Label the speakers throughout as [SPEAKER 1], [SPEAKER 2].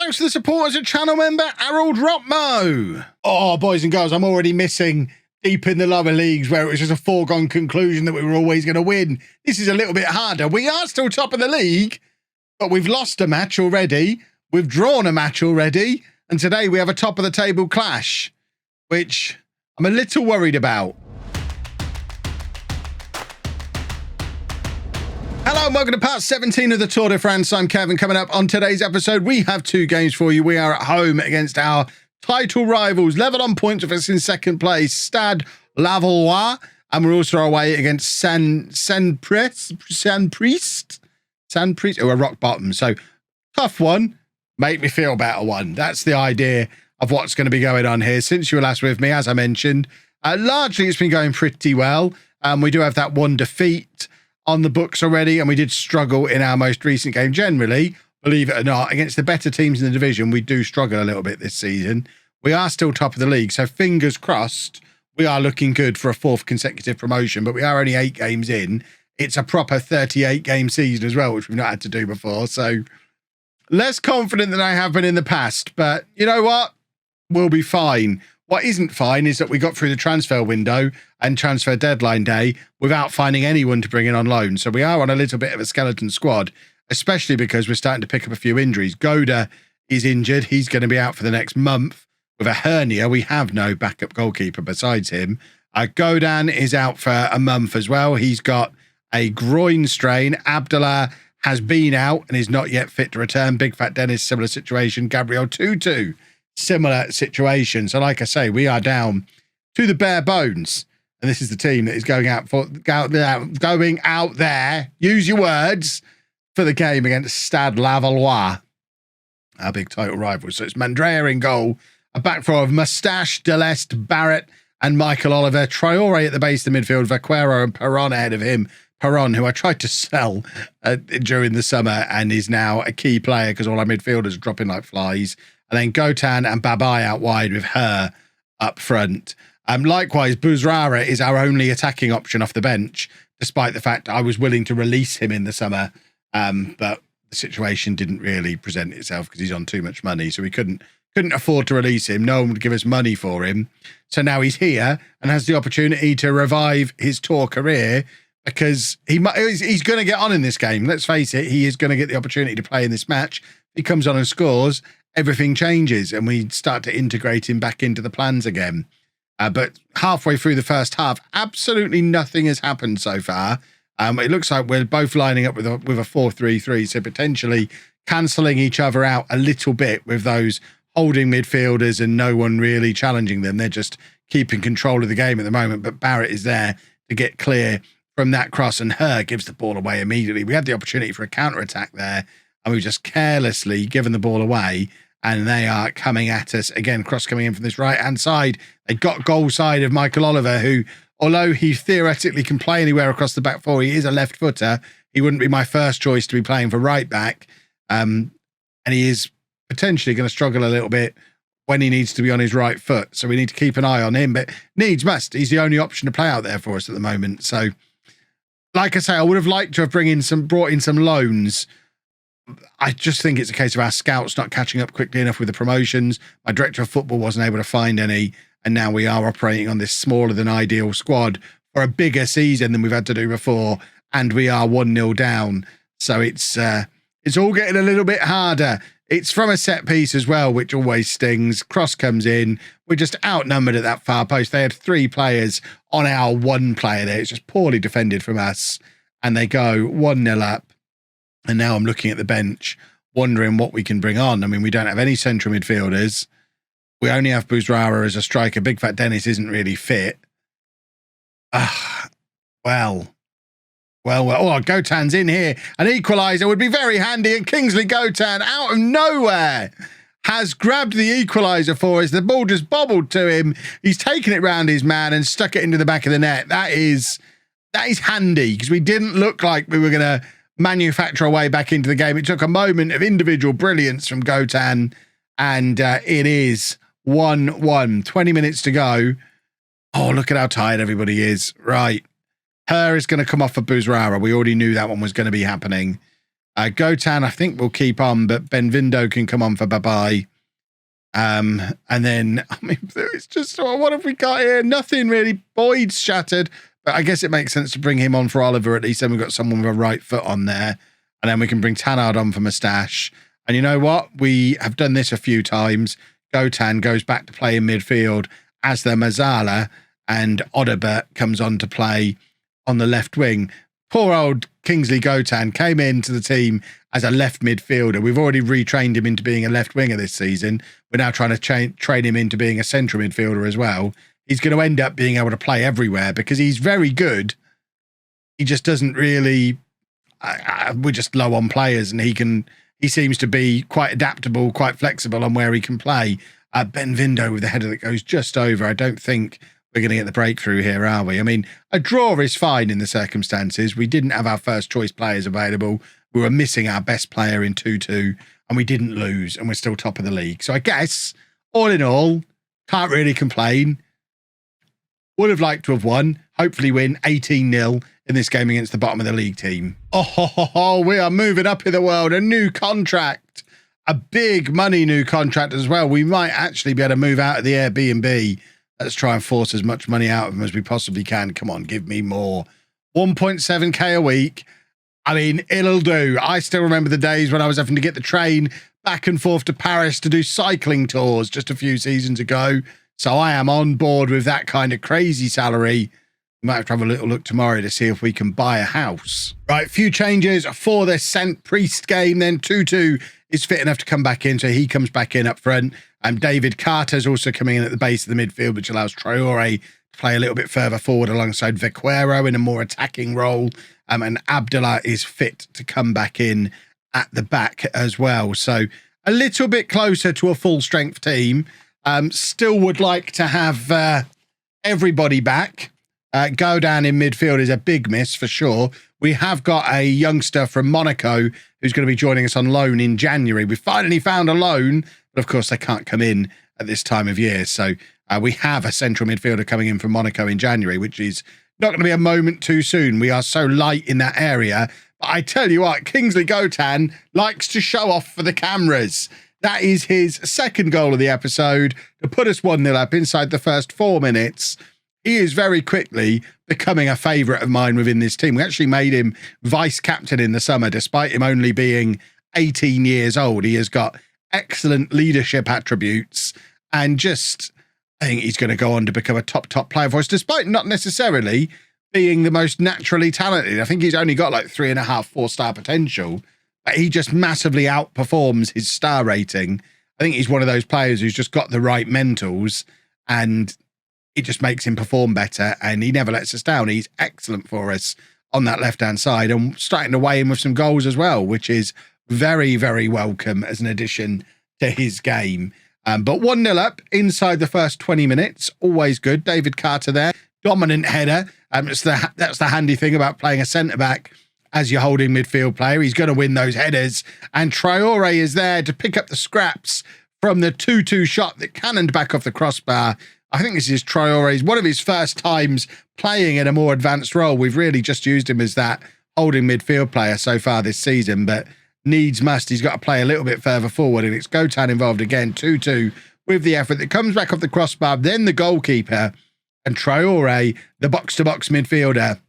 [SPEAKER 1] Thanks to the support as a channel member, Harold Rotmo. Oh, boys and girls, I'm already missing deep in the lower leagues where it was just a foregone conclusion that we were always going to win. This is a little bit harder. We are still top of the league, but we've lost a match already. We've drawn a match already. And today we have a top of the table clash, which I'm a little worried about. Hello and welcome to part 17 of the Tour de France. I'm Kevin. Coming up on today's episode, we have two games for you. We are at home against our title rivals, level on points with us in second place, Stade Lavallois, and we're also away against Saint Priest, who are rock bottom. So tough one, make me feel better one. That's the idea of what's going to be going on here. Since you were last with me, as I mentioned, largely it's been going pretty well. We do have that one defeat on the books already, and we did struggle in our most recent game. Generally, believe it or not, against the better teams in the division, we do struggle a little bit this season. We are still top of the league, so fingers crossed, we are looking good for a fourth consecutive promotion, but we are only 8 games in. It's a proper 38-game season as well, which we've not had to do before, so less confident than I have been in the past, but you know what? We'll be fine. What isn't fine is that we got through the transfer window and transfer deadline day without finding anyone to bring in on loan. So we are on a little bit of a skeleton squad, especially because we're starting to pick up a few injuries. Goda is injured. He's going to be out for the next month with a hernia. We have no backup goalkeeper besides him. Godin is out for a month as well. He's got a groin strain. Abdullah has been out and is not yet fit to return. Big Fat Dennis, similar situation. Gabriel Tutu, similar situation. So like I say, we are down to the bare bones. And this is the team that is going out there, use your words, for the game against Stade Lavallois, our big title rivals. So it's Mandrea in goal, a back four of Moustache, Deleste, Barrett, and Michael Oliver. Traore at the base of the midfield, Vaquero and Perron ahead of him. Perron, who I tried to sell during the summer and is now a key player because all our midfielders are dropping like flies. And then Gotan and Babai out wide with her up front. Likewise, Bouzrara is our only attacking option off the bench, despite the fact I was willing to release him in the summer. But the situation didn't really present itself because he's on too much money. So we couldn't afford to release him. No one would give us money for him. So now he's here and has the opportunity to revive his tour career because he's going to get on in this game. Let's face it, he is going to get the opportunity to play in this match. He comes on and scores, everything changes and we start to integrate him back into the plans again. But halfway through the first half, absolutely nothing has happened so far. It looks like we're both lining up with a 4-3-3, so potentially cancelling each other out a little bit with those holding midfielders and no one really challenging them. They're just keeping control of the game at the moment, but Barrett is there to get clear from that cross and Her gives the ball away immediately. We had the opportunity for a counter-attack there and we've just carelessly given the ball away. And they are coming at us again, cross coming in from this right-hand side. They got goal side of Michael Oliver, who, although he theoretically can play anywhere across the back four, he is a left footer. He wouldn't be my first choice to be playing for right back. And he is potentially going to struggle a little bit when he needs to be on his right foot. So we need to keep an eye on him, but needs must. He's the only option to play out there for us at the moment. So like I say, I would have liked to have brought in some loans. I just think it's a case of our scouts not catching up quickly enough with the promotions. My director of football wasn't able to find any, and now we are operating on this smaller than ideal squad for a bigger season than we've had to do before, and we are 1-0 down. So it's all getting a little bit harder. It's from a set piece as well, which always stings. Cross comes in. We're just outnumbered at that far post. They had 3 players on our 1 player there. It's just poorly defended from us, and they go 1-0 up. And now I'm looking at the bench, wondering what we can bring on. I mean, we don't have any central midfielders. We only have Bouzrara as a striker. Big Fat Dennis isn't really fit. Well. Oh, Gotan's in here. An equaliser would be very handy. And Kingsley Gotan, out of nowhere, has grabbed the equaliser for us. The ball just bobbled to him. He's taken it round his man and stuck it into the back of the net. That is handy because we didn't look like we were going to manufacture our way back into the game. It took a moment of individual brilliance from Gotan, and it is 1-1. 20 minutes to go. Oh, look at how tired everybody is. Right. Her is going to come off for Bouzrara. We already knew that one was going to be happening. Gotan, I think, will keep on, but Benvindo can come on for bye-bye. And then, I mean, it's just, what have we got here? Nothing really. Boyd's shattered, but I guess it makes sense to bring him on for Oliver at least. Then we've got someone with a right foot on there. And then we can bring Tannard on for Moustache. And you know what? We have done this a few times. Gotan goes back to play in midfield as the Mazzala, and Odobert comes on to play on the left wing. Poor old Kingsley Gotan came into the team as a left midfielder. We've already retrained him into being a left winger this season. We're now trying to train him into being a central midfielder as well. He's going to end up being able to play everywhere because he's very good. He just doesn't really... we're just low on players, and he seems to be quite adaptable, quite flexible on where he can play. Benvindo with the header that goes just over. I don't think we're going to get the breakthrough here, are we? I mean, a draw is fine in the circumstances. We didn't have our first choice players available. We were missing our best player in 2-2, and we didn't lose, and we're still top of the league. So I guess, all in all, can't really complain. Would have liked to have won. Hopefully win 18-0 in this game against the bottom of the league team. Oh, we are moving up in the world. A new contract. A big money new contract as well. We might actually be able to move out of the Airbnb. Let's try and force as much money out of them as we possibly can. Come on, give me more. 1.7k a week. I mean, it'll do. I still remember the days when I was having to get the train back and forth to Paris to do cycling tours just a few seasons ago. So I am on board with that kind of crazy salary. We might have to have a little look tomorrow to see if we can buy a house. Right, few changes for the St. Priest game. Then 2-2 is fit enough to come back in, so he comes back in up front. David Carter's also coming in at the base of the midfield, which allows Traore to play a little bit further forward alongside Vequero in a more attacking role. And Abdullah is fit to come back in at the back as well. So a little bit closer to a full-strength team. Still would like to have everybody back. Go down in midfield is a big miss for sure. We have got a youngster from Monaco who's going to be joining us on loan in January. We finally found a loan, but of course they can't come in at this time of year. So we have a central midfielder coming in from Monaco in January, which is not going to be a moment too soon. We are so light in that area. But I tell you what, Kingsley Gotan likes to show off for the cameras. That is his second goal of the episode to put us 1-0 up inside the first 4 minutes. He is very quickly becoming a favourite of mine within this team. We actually made him vice-captain in the summer, despite him only being 18 years old. He has got excellent leadership attributes and just, I think he's going to go on to become a top player for us, despite not necessarily being the most naturally talented. I think he's only got like 3.5, 4-star potential, but he just massively outperforms his star rating. I think he's one of those players who's just got the right mentals, and it just makes him perform better, and he never lets us down. He's excellent for us on that left-hand side and starting to weigh in with some goals as well, which is very, very welcome as an addition to his game. But 1-0 up inside the first 20 minutes. Always good. David Carter there. Dominant header. That's the handy thing about playing a centre-back as your holding midfield player. He's going to win those headers. And Traore is there to pick up the scraps from the 2-2 shot that cannoned back off the crossbar. I think this is Traore's one of his first times playing in a more advanced role. We've really just used him as that holding midfield player so far this season, but needs must. He's got to play a little bit further forward, and it's Gotan involved again. 2-2 with the effort that comes back off the crossbar. Then the goalkeeper, and Traore, the box-to-box midfielder,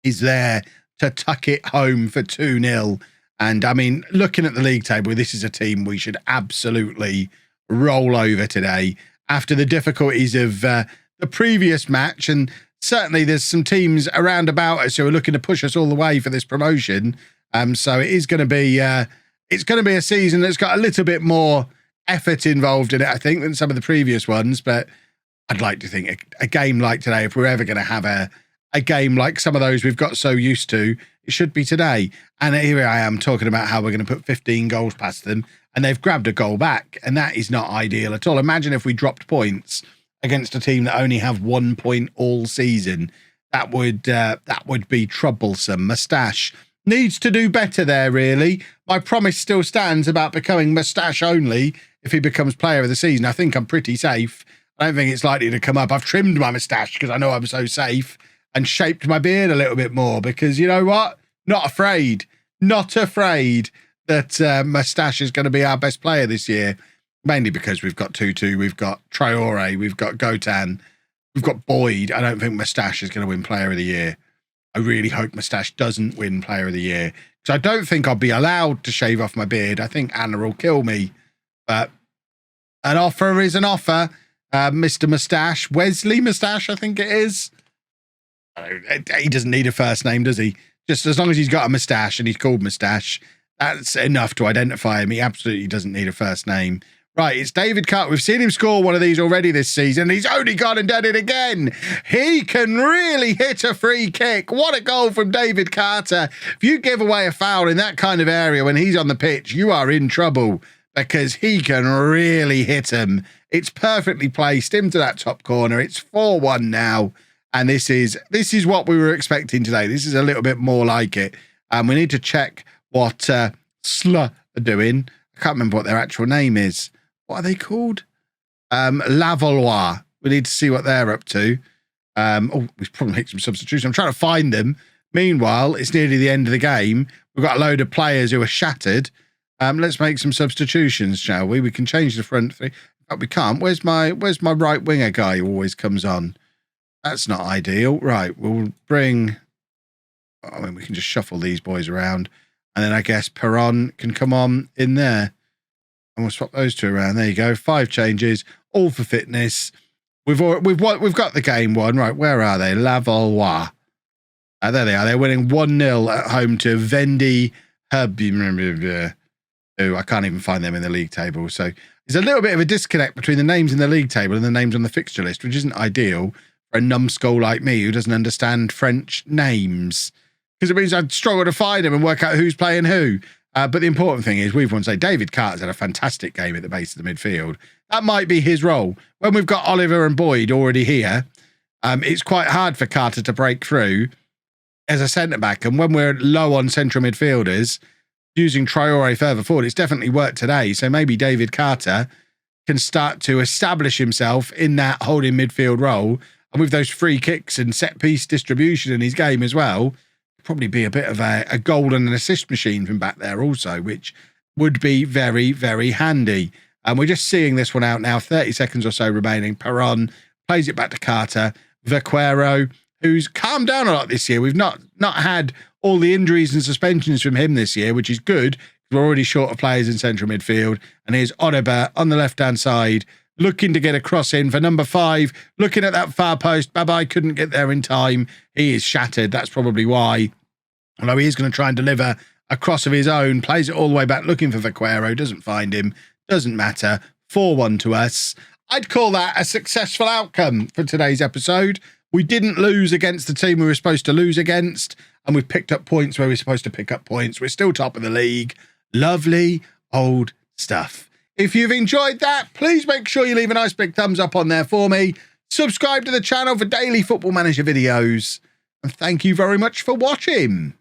[SPEAKER 1] is there to tuck it home for 2-0. And I mean, looking at the league table, this is a team we should absolutely roll over today after the difficulties of the previous match. And certainly there's some teams around about us who are looking to push us all the way for this promotion. So it is going to be a season that's got a little bit more effort involved in it, I think, than some of the previous ones. But I'd like to think a game like today, if we're ever going to have a game like some of those we've got so used to, it should be today. And here I am talking about how we're going to put 15 goals past them, and they've grabbed a goal back, and that is not ideal at all. Imagine if we dropped points against a team that only have 1 point all season. That would be troublesome. Moustache needs to do better there, really. My promise still stands about becoming Moustache only if he becomes player of the season. I think I'm pretty safe. I don't think it's likely to come up. I've trimmed my moustache because I know I'm so safe, and shaped my beard a little bit more because, you know what? Not afraid. not afraid that Moustache is going to be our best player this year, mainly because we've got Tutu, we've got Traore, we've got Gotan, we've got Boyd. I don't think Moustache is going to win Player of the Year. I really hope Moustache doesn't win Player of the Year, because I don't think I'll be allowed to shave off my beard. I think Anna will kill me, but an offer is an offer. Mr. Moustache, Wesley Moustache, I think it is. He doesn't need a first name, does he? Just as long as he's got a moustache and he's called Moustache, that's enough to identify him. He absolutely doesn't need a first name. Right, it's David Carter. We've seen him score one of these already this season. He's only gone and done it again. He can really hit a free kick. What a goal from David Carter. If you give away a foul in that kind of area when he's on the pitch, you are in trouble, because he can really hit them. It's perfectly placed into that top corner. It's 4-1 now. And this is what we were expecting today. This is a little bit more like it. We need to check what Sl are doing. I can't remember what their actual name is. What are they called? Lavallois. We need to see what they're up to. We've probably made some substitutions. I'm trying to find them. Meanwhile, it's nearly the end of the game. We've got a load of players who are shattered. Let's make some substitutions, shall we? We can change the front three. But we can't. Where's my right winger guy who always comes on? That's not ideal. Right, we'll bring... I mean, we can just shuffle these boys around. And then I guess Perron can come on in there. And we'll swap those two around. There you go. 5 changes, all for fitness. We've got the game won. Right, where are they? Lavallois. There they are. They're winning 1-0 at home to Vendy Hub. Oh, I can't even find them in the league table. So there's a little bit of a disconnect between the names in the league table and the names on the fixture list, which isn't ideal for a numbskull like me who doesn't understand French names, because it means I'd struggle to find them and work out who's playing who. But the important thing is we've won today. David Carter's had a fantastic game at the base of the midfield. That might be his role. When we've got Oliver and Boyd already here, it's quite hard for Carter to break through as a centre-back. And when we're low on central midfielders, using Traore further forward, it's definitely worked today. So maybe David Carter can start to establish himself in that holding midfield role. And with those free kicks and set-piece distribution in his game as well, probably be a bit of a goal and an assist machine from back there also, which would be very, very handy. And we're just seeing this one out now. 30 seconds or so remaining. Perron plays it back to Carter. Vaquero, who's calmed down a lot this year. We've not had all the injuries and suspensions from him this year, which is good. We're already short of players in central midfield. And here's Oliver on the left-hand side, looking to get a cross in for number 5, looking at that far post. Bye-bye, couldn't get there in time. He is shattered. That's probably why. Although he is going to try and deliver a cross of his own, plays it all the way back, looking for Vaquero, doesn't find him, doesn't matter. 4-1 to us. I'd call that a successful outcome for today's episode. We didn't lose against the team we were supposed to lose against, and we've picked up points where we're supposed to pick up points. We're still top of the league. Lovely old stuff. If you've enjoyed that, please make sure you leave a nice big thumbs up on there for me. Subscribe to the channel for daily Football Manager videos. And thank you very much for watching.